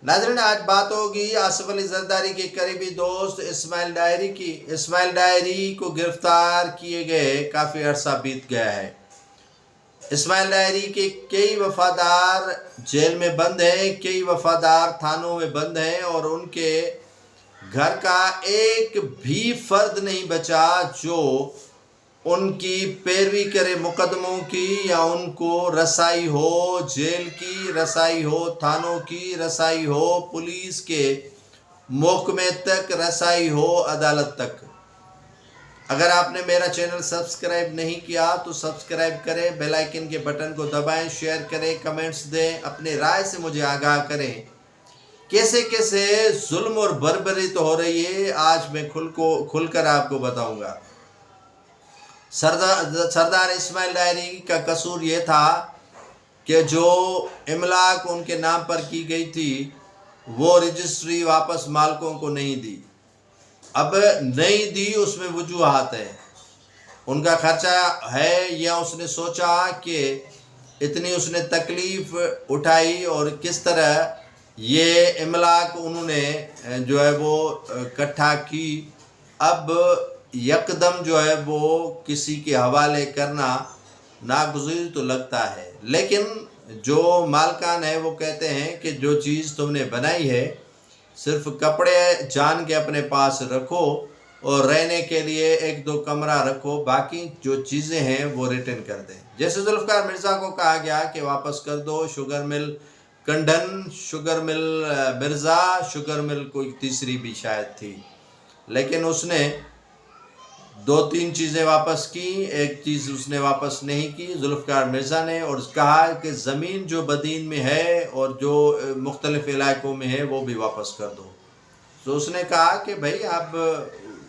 नाज़रीन, आज बात होगी आसिफ अली जरदारी के करीबी दोस्त इस्माइल डायरी की। इस्माइल डायरी को गिरफ्तार किए गए काफ़ी अरसा बीत गया है। इस्माइल डायरी के कई वफादार जेल में बंद हैं, कई वफादार थानों में बंद हैं और उनके घर का एक भी फर्द नहीं बचा जो उनकी पैरवी करे मुकदमों की, या उनको रसाई हो जेल की, रसाई हो थानों की, रसाई हो पुलिस के महकमे तक, रसाई हो अदालत तक। अगर आपने मेरा चैनल सब्सक्राइब नहीं किया तो सब्सक्राइब करें, बेल आइकन के बटन को दबाएं, शेयर करें, कमेंट्स दें, अपने राय से मुझे आगाह करें। कैसे कैसे जुल्म और बर्बरी तो हो रही है, आज मैं खुलकर आपको बताऊंगा। सरदार इस्माइल डायरी का कसूर ये था कि जो इमलाक उनके नाम पर की गई थी वो रजिस्ट्री वापस मालकों को नहीं दी। अब नहीं दी, उसमें वजूहात है, उनका खर्चा है, या उसने सोचा कि इतनी उसने तकलीफ उठाई और किस तरह ये इमलाक उन्होंने जो है वो इकट्ठा की, अब यकदम जो है वो किसी के हवाले करना नागुज़ीर तो लगता है। लेकिन जो मालकान है वो कहते हैं कि जो चीज़ तुमने बनाई है सिर्फ कपड़े जान के अपने पास रखो और रहने के लिए एक दो कमरा रखो, बाकी जो चीज़ें हैं वो रिटर्न कर दें। जैसे जुल्फ़िकार मिर्ज़ा को कहा गया कि वापस कर दो शुगर मिल कंडन, sugar mill Mirza, sugar mill कोई तीसरी भी शायद थी, लेकिन उसने दो तीन चीज़ें वापस की, एक चीज़ उसने वापस नहीं की जुल्फ़िकार मिर्ज़ा ने, और कहा कि ज़मीन जो बदीन में है और जो मुख्तलिफ़ इलाकों में है वो भी वापस कर दो। तो उसने कहा कि भाई आप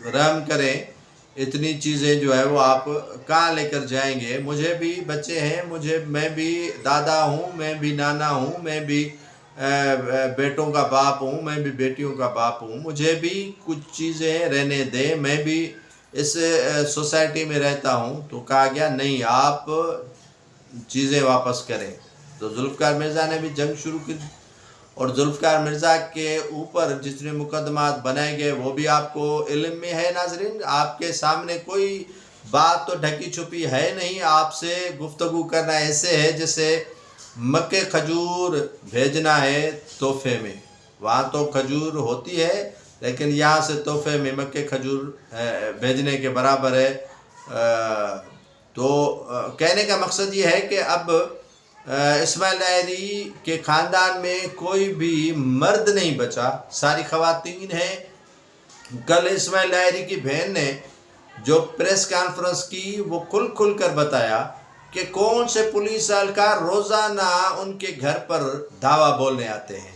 रहम करें, इतनी चीज़ें जो है वो आप कहाँ लेकर जाएंगे, मुझे भी बच्चे हैं, मैं भी दादा हूँ, मैं भी नाना हूँ, मैं भी बेटों का बाप हूँ, मैं भी बेटियों का बाप हूँ, मुझे भी कुछ चीज़ें रहने दें, मैं भी इस सोसाइटी में रहता हूँ। तो कहा गया नहीं, आप चीज़ें वापस करें। तो जुल्फ़िकार मिर्ज़ा ने भी जंग शुरू की, और जुल्फ़िकार मिर्ज़ा के ऊपर जितने मुकदमात बनाए गए वो भी आपको इल्म में है। नाज़रीन, आपके सामने कोई बात तो ढकी छुपी है नहीं, आपसे गुफ्तगू करना ऐसे है जैसे मक्के खजूर भेजना है तोहफे में। वहाँ तो खजूर होती है, लेकिन यहाँ से तोहफे में मक्के खजूर भेजने के बराबर है। तो कहने का मकसद ये है कि अब इस्माइल डायरी के ख़ानदान में कोई भी मर्द नहीं बचा, सारी ख़वातीन हैं। कल इस्माइल डायरी की बहन ने जो प्रेस कॉन्फ्रेंस की वो खुल कर बताया कि कौन से पुलिस एहलकार रोज़ाना उनके घर पर धावा बोलने आते हैं।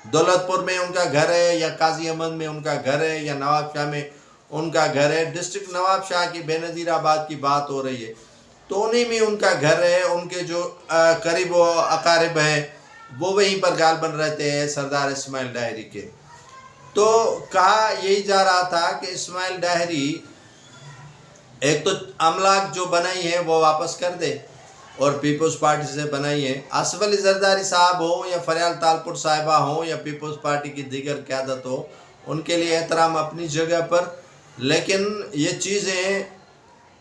दौलतपुर में उनका घर है, या काजी अहमद में उनका घर है, या नवाब शाह में उनका घर है। डिस्ट्रिक्ट नवाब शाह की बेनज़ीराबाद की बात हो रही है, तो उन्हीं में उनका घर है। उनके जो करीब अकारिब हैं वो वहीं पर गालबन रहते हैं सरदार इस्माइल डायरी के। तो कहा यही जा रहा था कि इस्माइल डायरी एक तो अमलाक जो बनाई है वो वापस कर दे, और पीपल्स पार्टी से बनाई है। आसिफ अली जरदारी साहब हो, या फरियाल तालपुर साहिबा हो, या पीपल्स पार्टी की दीगर क़यादत हो, उनके लिए एहतराम अपनी जगह पर, लेकिन ये चीज़ें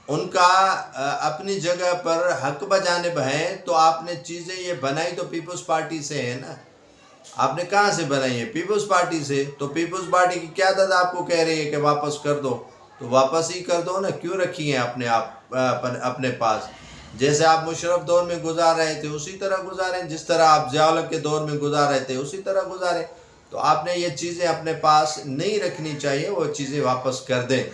उनका अपनी जगह पर हक बजानिब हैं। तो आपने चीज़ें ये बनाई तो पीपल्स पार्टी से है ना, आपने कहाँ से बनाई है? पीपल्स पार्टी से। तो पीपल्स पार्टी की क़यादत आपको कह रही है कि वापस कर दो, तो वापस ही कर दो ना, क्यों रखी है अपने पास? जैसे आप मुशर्रफ दौर में गुजार रहे थे उसी तरह गुजारें, जिस तरह आप ज़िया के दौर में गुजार रहे थे उसी तरह गुजारें। तो आपने ये चीज़ें अपने पास नहीं रखनी चाहिए, वो चीज़ें वापस कर दें।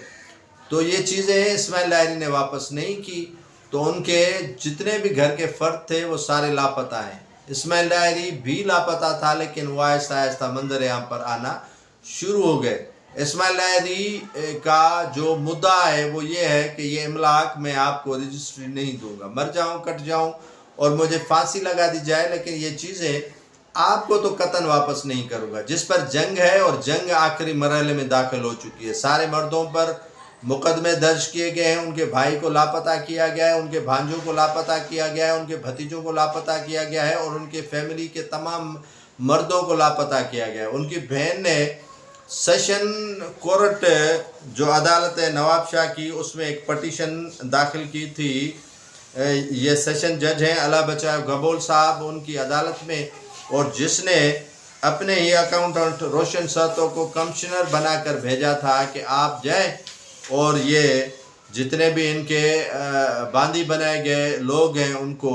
तो ये चीज़ें इस्माइल डायरी ने वापस नहीं की, तो उनके जितने भी घर के फ़र्द थे वो सारे लापता हैं। इस्माइल डायरी भी लापता था, लेकिन वो आहिस्ता आहिस्ता मंजर आम पर आना शुरू हो गए। इस्माइल डायरी का जो मुद्दा है वो ये है कि ये इमलाक मैं आपको रजिस्ट्री नहीं दूंगा, मर जाऊं कट जाऊं और मुझे फांसी लगा दी जाए, लेकिन ये चीज़ें आपको तो कतन वापस नहीं करूंगा। जिस पर जंग है, और जंग आखिरी मरहले में दाखिल हो चुकी है, सारे मर्दों पर मुकदमे दर्ज किए गए हैं, उनके भाई को लापता किया गया है, उनके भांजों को लापता किया गया है, उनके भतीजों को लापता किया गया है, और उनके फैमिली के तमाम मर्दों को लापता किया गया। उनकी बहन ने सेशन कोर्ट जो अदालत है नवाब शाह की, उसमें एक पटिशन दाखिल की थी। ये सेशन जज हैं अला बचा गबोल साहब उनकी अदालत में, और जिसने अपने ही अकाउंटेंट रोशन सहतो को कमिश्नर बनाकर भेजा था कि आप जाएं और ये जितने भी इनके बांदी बनाए गए लोग हैं उनको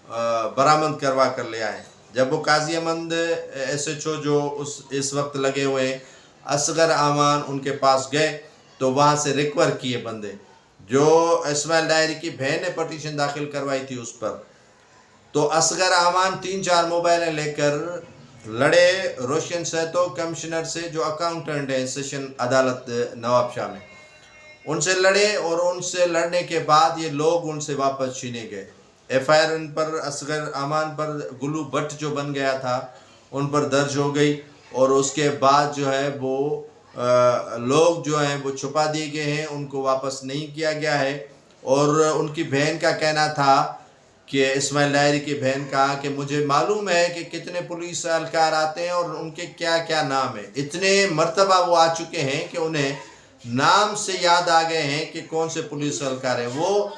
बरामद करवा कर ले आए। जब वो काजी अहमद SHO जो इस वक्त लगे हुए असगर आमान उनके पास गए तो वहाँ से रिकवर किए बंदे जो इस्माइल डायरी की बहन ने पटिशन दाखिल करवाई थी उस पर। तो असगर आमान 3-4 मोबाइलें लेकर लड़े रोशन सहतो कमिश्नर से जो अकाउंटेंट है सेशन अदालत नवाब शाह में, उनसे लड़े और उनसे लड़ने के बाद ये लोग उनसे वापस छीने गए। FIR उन पर असगर आमान पर गुल्लू भट्ट जो बन गया था उन पर दर्ज हो गई, और उसके बाद जो है वो लोग जो हैं वो छुपा दिए गए हैं, उनको वापस नहीं किया गया है। और उनकी बहन का कहना था कि इस्माइल डायरी की बहन कहा कि मुझे मालूम है कि कितने पुलिस एहलकार आते हैं और उनके क्या क्या नाम है। इतने मर्तबा वो आ चुके हैं कि उन्हें नाम से याद आ गए हैं कि कौन से पुलिस एहलकार हैं। वो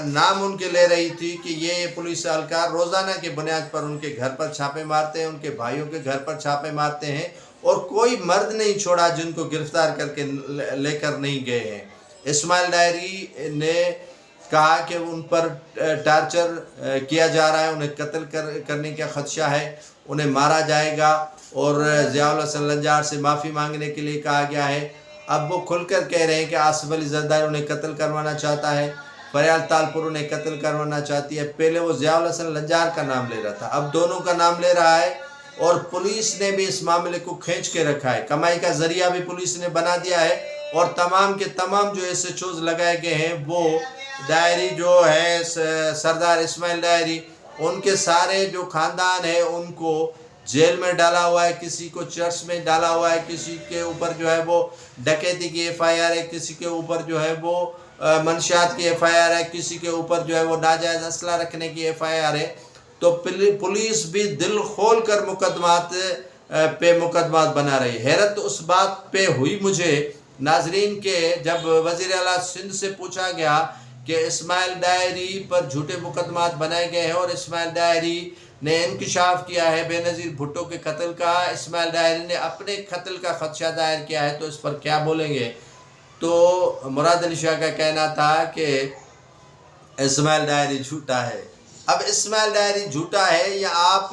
नाम उनके ले रही थी कि ये पुलिस एहलकार रोज़ाना के बुनियाद पर उनके घर पर छापे मारते हैं, उनके भाइयों के घर पर छापे मारते हैं, और कोई मर्द नहीं छोड़ा जिनको गिरफ्तार करके लेकर नहीं गए हैं। इस्माइल डायरी ने कहा कि उन पर टार्चर किया जा रहा है, उन्हें कत्ल करने का खदशा है, उन्हें मारा जाएगा, और ज़ियाउल हसन लंजार से माफ़ी मांगने के लिए कहा गया है। अब वो खुलकर कह रहे हैं कि आसिफ अली जरदारी उन्हें कत्ल करवाना चाहता है, फरियाल तालपुर उन्हें कत्ल करवाना चाहती है। पहले वो ज़ियाउल हसन लंजार का नाम ले रहा था, अब दोनों का नाम ले रहा है, और पुलिस ने भी इस मामले को खींच के रखा है। कमाई का ज़रिया भी पुलिस ने बना दिया है, और तमाम के तमाम जो SHOs लगाए गए हैं वो डायरी जो है सरदार इस्माइल डायरी उनके सारे जो ख़ानदान है उनको जेल में डाला हुआ है, किसी को चर्च में डाला हुआ है, किसी के ऊपर जो है वो डकैती की FIR है, किसी के ऊपर जो है वो मंशियात की FIR है, किसी के ऊपर जो है वो नाजायज़ असला रखने की FIR है। तो पुलिस भी दिल खोल कर मुकदमात पे मुकदमात बना रही है। हैरत उस बात पे हुई मुझे नाजरीन के जब वज़ीर आला सिंध से पूछा गया कि इस्माइल डायरी पर झूठे मुकदमात बनाए गए हैं और इस्माइल डायरी ने इंकशाफ किया है बेनज़ीर भुट्टो के कत्ल का, इस्माइल डायरी ने अपने कत्ल का खदशा दायर किया है, तो इस पर क्या बोलेंगे। तो मुराद अली शाह का कहना था कि इस्माइल डायरी झूठा है। अब इस्माइल डायरी झूठा है या आप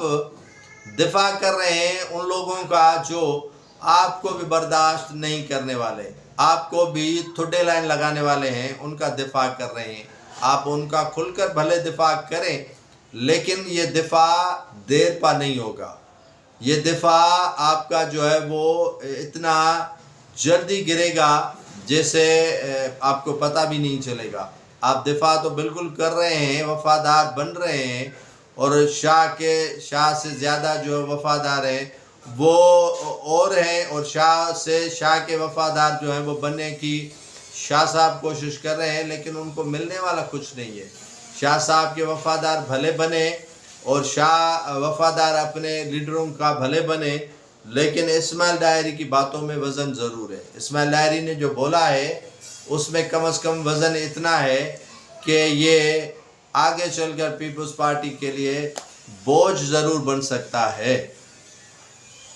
दिफा कर रहे हैं उन लोगों का जो आपको भी बर्दाश्त नहीं करने वाले, आपको भी थोड़े लाइन लगाने वाले हैं, उनका दिफा कर रहे हैं। आप उनका खुलकर भले दिफा करें, लेकिन ये दिफा देर पा नहीं होगा। ये दिफा आपका जो है वो इतना जल्दी गिरेगा जैसे आपको पता भी नहीं चलेगा। आप दिफा तो बिल्कुल कर रहे हैं, वफ़ादार बन रहे हैं, और शाह से ज़्यादा जो वफ़ादार हैं वो और हैं, और शाह के वफ़ादार जो हैं वो बनने की शाह साहब कोशिश कर रहे हैं, लेकिन उनको मिलने वाला कुछ नहीं है। शाह साहब के वफ़ादार भले बने और शाह वफ़ादार अपने लीडरों का भले बने, लेकिन इस्माइल डायरी की बातों में वज़न ज़रूर है। इस्माइल डायरी ने जो बोला है उसमें कम से कम वज़न इतना है कि ये आगे चलकर पीपल्स पार्टी के लिए बोझ ज़रूर बन सकता है।